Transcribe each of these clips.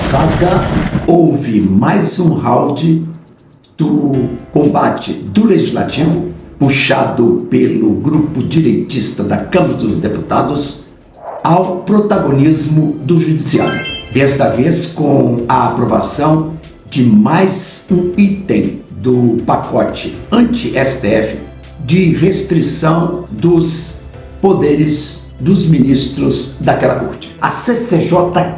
passada, houve mais um round do combate do Legislativo, puxado pelo grupo direitista da Câmara dos Deputados, ao protagonismo do Judiciário. Desta vez com a aprovação de mais um item do pacote anti-STF de restrição dos poderes dos ministros daquela corte. A CCJ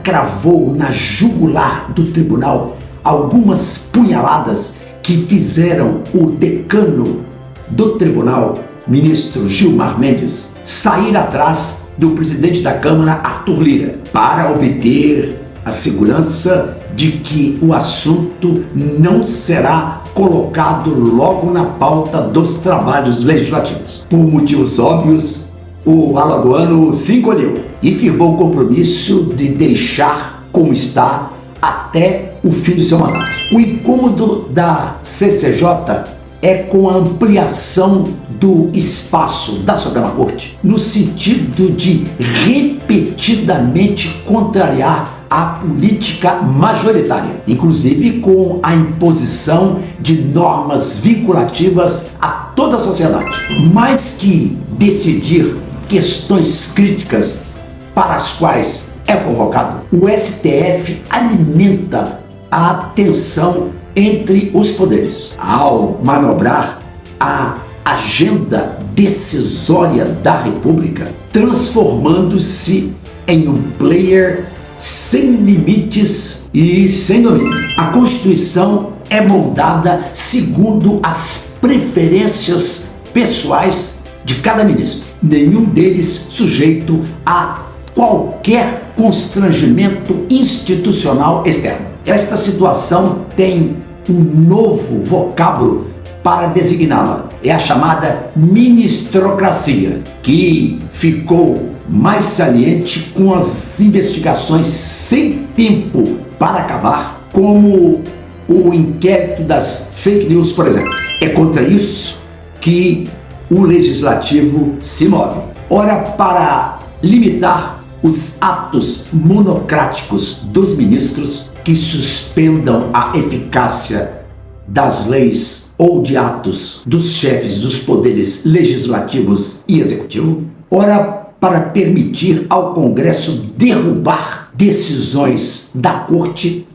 cravou na jugular do tribunal algumas punhaladas que fizeram o decano do tribunal, ministro Gilmar Mendes, sair atrás do presidente da Câmara, Arthur Lira, para obter a segurança de que o assunto não será colocado logo na pauta dos trabalhos legislativos. Por motivos óbvios, o alagoano se encolheu e firmou o compromisso de deixar como está até o fim do seu mandato. O incômodo da CCJ é com a ampliação do espaço da Suprema Corte, no sentido de repetidamente contrariar a política majoritária, inclusive com a imposição de normas vinculativas a toda a sociedade. Mais que decidir questões críticas para as quais é convocado, o STF alimenta a tensão entre os poderes ao manobrar a agenda decisória da República, transformando-se em um player sem limites e sem domínio. A Constituição é moldada segundo as preferências pessoais de cada ministro, nenhum deles sujeito a qualquer constrangimento institucional externo. Esta situação tem um novo vocábulo para designá-la. É a chamada ministrocracia, que ficou mais saliente com as investigações sem tempo para acabar, como o inquérito das fake news, por exemplo. É contra isso que o Legislativo se move. Ora, para limitar os atos monocráticos dos ministros que suspendam a eficácia das leis ou de atos dos chefes dos poderes legislativos e executivo. Ora, para permitir ao Congresso derrubar decisões da Corte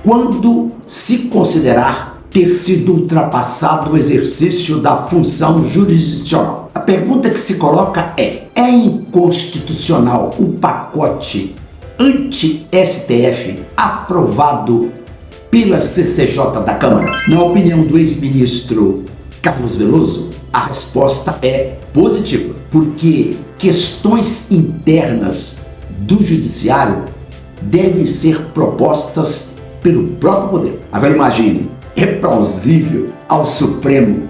quando se considerar ter sido ultrapassado o exercício da função jurisdicional. A pergunta que se coloca é inconstitucional o pacote anti-STF aprovado pela CCJ da Câmara? Na opinião do ex-ministro Carlos Veloso, a resposta é positiva, porque questões internas do Judiciário devem ser propostas pelo próprio poder. Agora imagine, é plausível ao Supremo,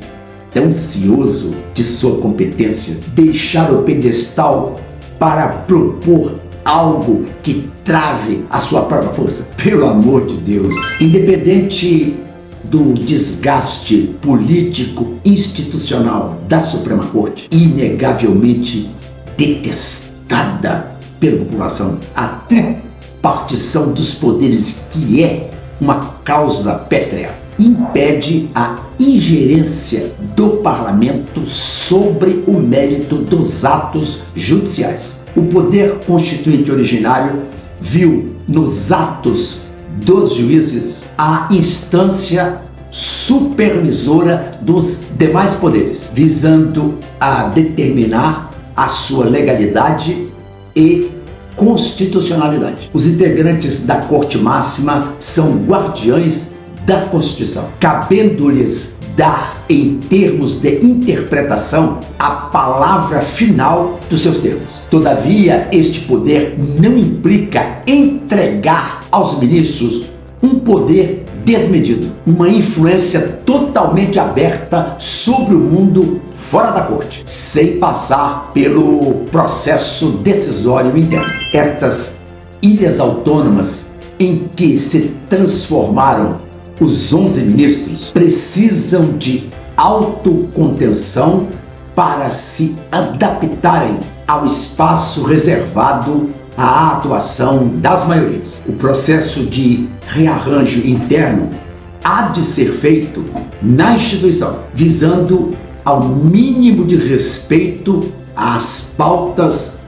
tão cioso de sua competência, deixar o pedestal para propor algo que trave a sua própria força? Pelo amor de Deus! Independente do desgaste político institucional da Suprema Corte, inegavelmente detestada pela população, a tripartição dos poderes, que é uma cláusula pétrea, impede a ingerência do parlamento sobre o mérito dos atos judiciais. O poder constituinte originário viu nos atos dos juízes a instância supervisora dos demais poderes, visando a determinar a sua legalidade e constitucionalidade. Os integrantes da Corte Máxima são guardiães da Constituição, cabendo-lhes dar, em termos de interpretação, a palavra final dos seus termos. Todavia, este poder não implica entregar aos ministros um poder desmedido, uma influência totalmente aberta sobre o mundo fora da corte, sem passar pelo processo decisório interno. Estas ilhas autônomas em que se transformaram os 11 ministros precisam de autocontenção para se adaptarem ao espaço reservado à atuação das maiorias. O processo de rearranjo interno há de ser feito na instituição, visando ao mínimo de respeito às pautas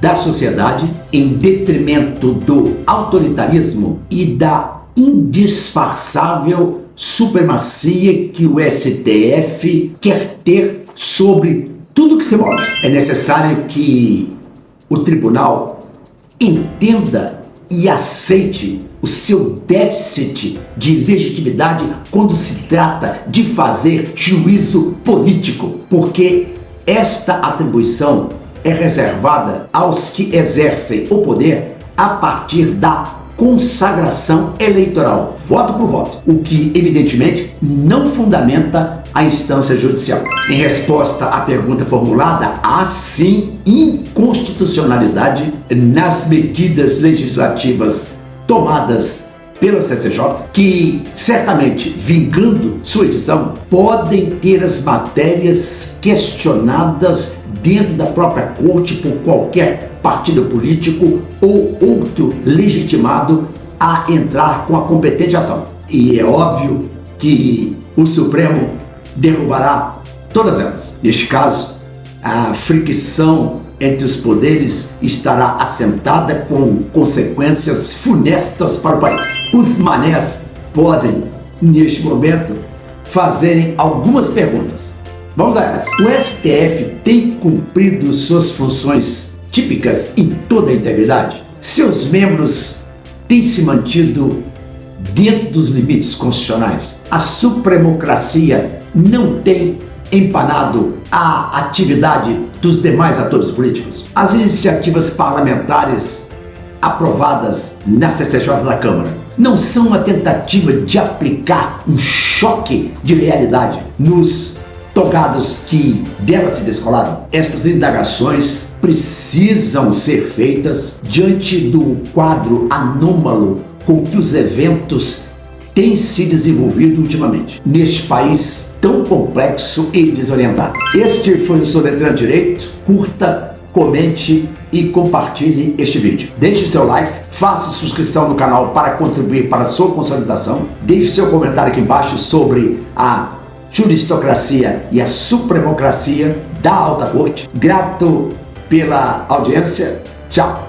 da sociedade, em detrimento do autoritarismo e da indisfarçável supremacia que o STF quer ter sobre tudo que se move. É necessário que o tribunal entenda e aceite o seu déficit de legitimidade quando se trata de fazer juízo político, porque esta atribuição é reservada aos que exercem o poder a partir da consagração eleitoral, voto por voto, o que evidentemente não fundamenta a instância judicial. Em resposta à pergunta formulada, há sim inconstitucionalidade nas medidas legislativas tomadas pela CCJ, que certamente, vingando sua edição, podem ter as matérias questionadas dentro da própria corte por qualquer partido político ou outro legitimado a entrar com a competente ação. E é óbvio que o Supremo derrubará todas elas. Neste caso, a fricção entre os poderes estará assentada com consequências funestas para o país. Os manés podem, neste momento, fazerem algumas perguntas. Vamos a elas. O STF tem cumprido suas funções típicas em toda a integridade? Seus membros têm se mantido dentro dos limites constitucionais? A supremocracia não tem empanado a atividade dos demais atores políticos? As iniciativas parlamentares aprovadas na CCJ da Câmara não são uma tentativa de aplicar um choque de realidade nos togados que dela se descolaram? Essas indagações precisam ser feitas diante do quadro anômalo com que os eventos têm se desenvolvido ultimamente, neste país tão complexo e desorientado. Este foi o Soletrando Direito. Curta, comente e compartilhe este vídeo. Deixe seu like, faça inscrição no canal para contribuir para a sua consolidação. Deixe seu comentário aqui embaixo sobre a juristocracia e a supremocracia da alta corte. Grato pela audiência. Tchau!